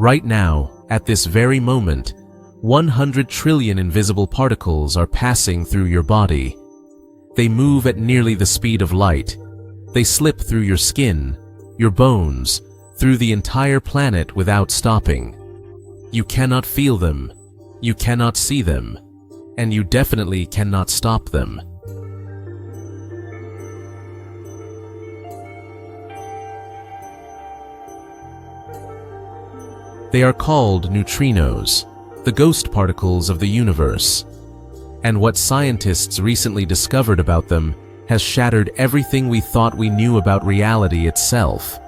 Right now, at this very moment, 100 trillion invisible particles are passing through your body. They move at nearly the speed of light. They slip through your skin, your bones, through the entire planet without stopping. You cannot feel them, you cannot see them, and you definitely cannot stop them. They are called neutrinos, the ghost particles of the universe. And what scientists recently discovered about them has shattered everything we thought we knew about reality itself.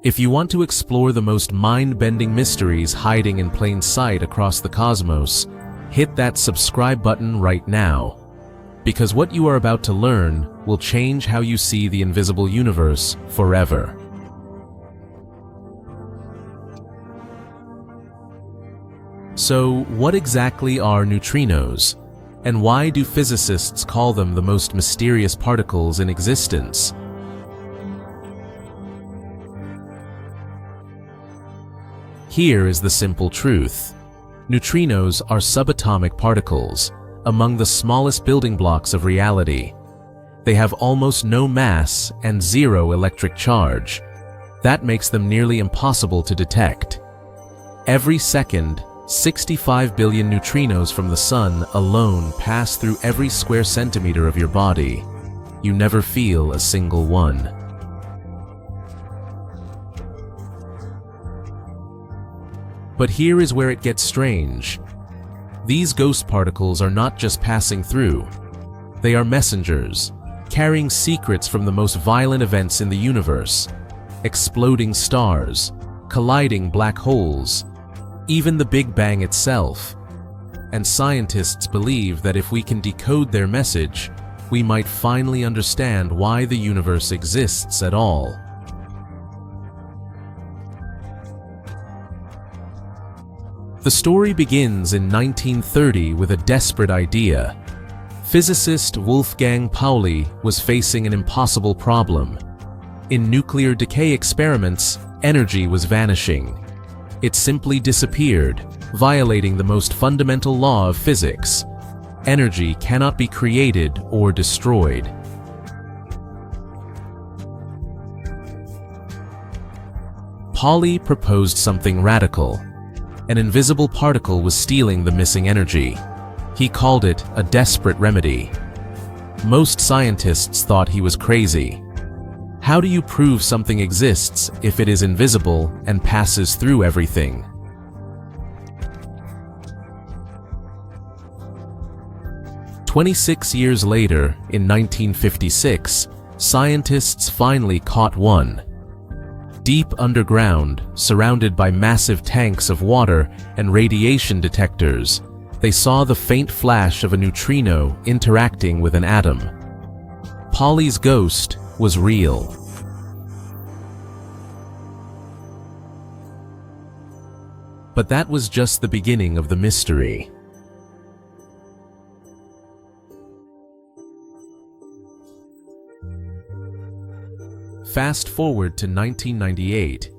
If you want to explore the most mind-bending mysteries hiding in plain sight across the cosmos, hit that subscribe button right now. Because what you are about to learn will change how you see the invisible universe forever. So, what exactly are neutrinos? And why do physicists call them the most mysterious particles in existence? Here is the simple truth. Neutrinos are subatomic particles, among the smallest building blocks of reality. They have almost no mass and zero electric charge. That makes them nearly impossible to detect. Every second, 65 billion neutrinos from the sun alone pass through every square centimeter of your body. You never feel a single one. But here is where it gets strange. These ghost particles are not just passing through. They are messengers, carrying secrets from the most violent events in the universe. Exploding stars, colliding black holes, even the Big Bang itself. And scientists believe that if we can decode their message, we might finally understand why the universe exists at all. The story begins in 1930 with a desperate idea. Physicist Wolfgang Pauli was facing an impossible problem. In nuclear decay experiments, energy was vanishing. It simply disappeared, violating the most fundamental law of physics. Energy cannot be created or destroyed. Pauli proposed something radical. An invisible particle was stealing the missing energy. He called it a desperate remedy. Most scientists thought he was crazy. How do you prove something exists if it is invisible and passes through everything? "26 years later, in 1956, scientists finally caught one. Deep underground, surrounded by massive tanks of water and radiation detectors, they saw the faint flash of a neutrino interacting with an atom. Pauli's ghost was real. But that was just the beginning of the mystery. Fast forward to 1998.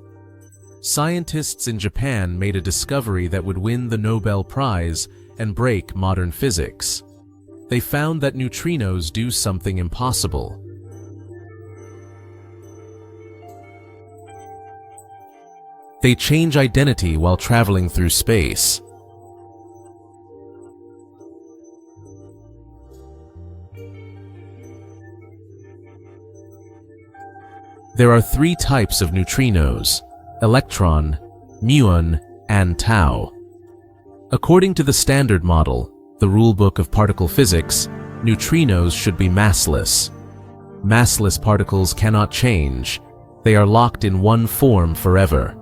Scientists in Japan made a discovery that would win the Nobel Prize and break modern physics. They found that neutrinos do something impossible. They change identity while traveling through space. There are three types of neutrinos: electron, muon, and tau. According to the Standard Model, the rulebook of particle physics, neutrinos should be massless. Massless particles cannot change. They are locked in one form forever.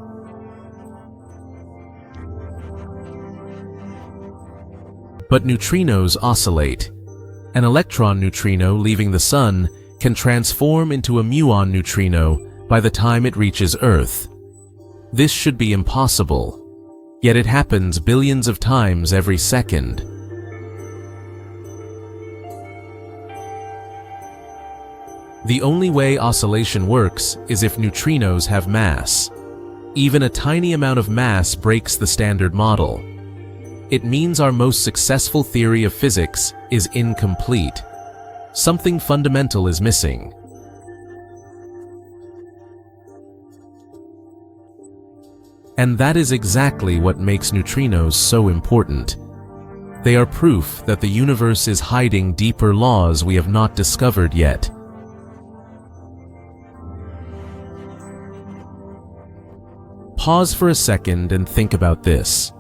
But neutrinos oscillate. An electron neutrino leaving the sun can transform into a muon neutrino by the time it reaches Earth. This should be impossible, yet it happens billions of times every second. The only way oscillation works is if neutrinos have mass. Even a tiny amount of mass breaks the standard model. It means our most successful theory of physics is incomplete. Something fundamental is missing. And that is exactly what makes neutrinos so important. They are proof that the universe is hiding deeper laws we have not discovered yet. Pause for a second and think about this.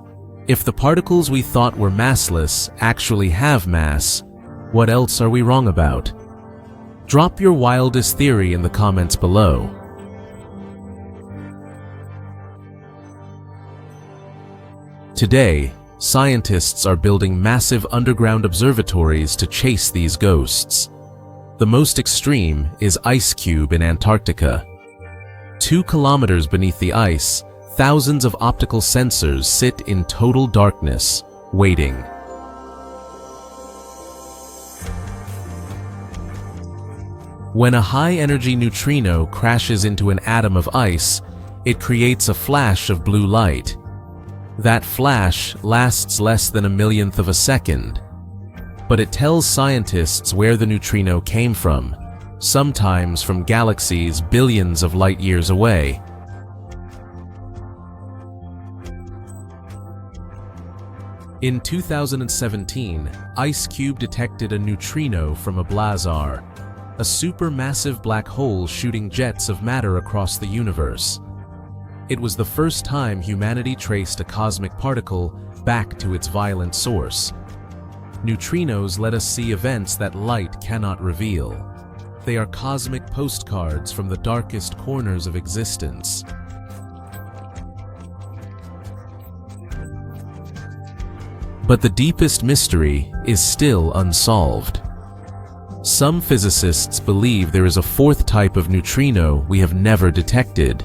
If the particles we thought were massless actually have mass, what else are we wrong about? Drop your wildest theory in the comments below. Today, scientists are building massive underground observatories to chase these ghosts. The most extreme is IceCube in Antarctica. 2 kilometers beneath the ice, thousands of optical sensors sit in total darkness, waiting. When a high-energy neutrino crashes into an atom of ice, it creates a flash of blue light. That flash lasts less than a millionth of a second, but it tells scientists where the neutrino came from, sometimes from galaxies billions of light years away. In 2017, IceCube detected a neutrino from a blazar, a supermassive black hole shooting jets of matter across the universe. It was the first time humanity traced a cosmic particle back to its violent source. Neutrinos let us see events that light cannot reveal. They are cosmic postcards from the darkest corners of existence. But the deepest mystery is still unsolved. Some physicists believe there is a 4th type of neutrino we have never detected,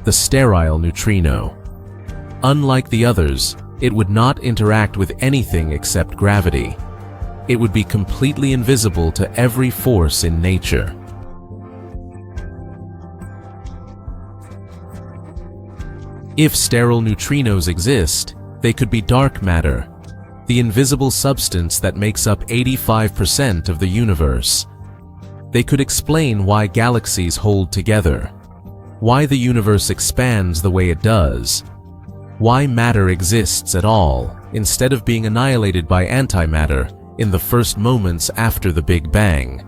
the sterile neutrino. Unlike the others, it would not interact with anything except gravity. It would be completely invisible to every force in nature. If sterile neutrinos exist, they could be dark matter, the invisible substance that makes up 85% of the universe. They could explain why galaxies hold together, why the universe expands the way it does, why matter exists at all instead of being annihilated by antimatter in the first moments after the Big Bang.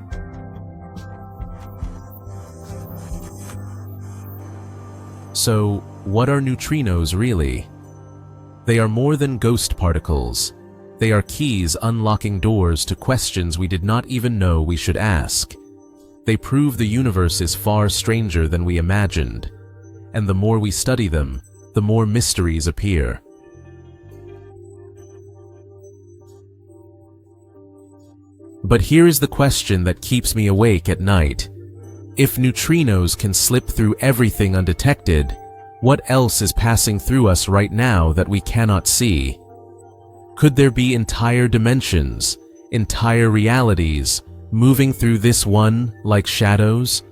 So, what are neutrinos really? They are more than ghost particles. They are keys unlocking doors to questions we did not even know we should ask. They prove the universe is far stranger than we imagined, and the more we study them, the more mysteries appear. But here is the question that keeps me awake at night. If neutrinos can slip through everything undetected, what else is passing through us right now that we cannot see? Could there be entire dimensions, entire realities, moving through this one like shadows?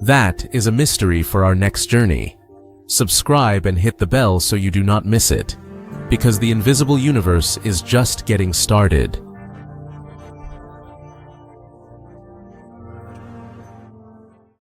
That is a mystery for our next journey. Subscribe and hit the bell so you do not miss it, because the invisible universe is just getting started.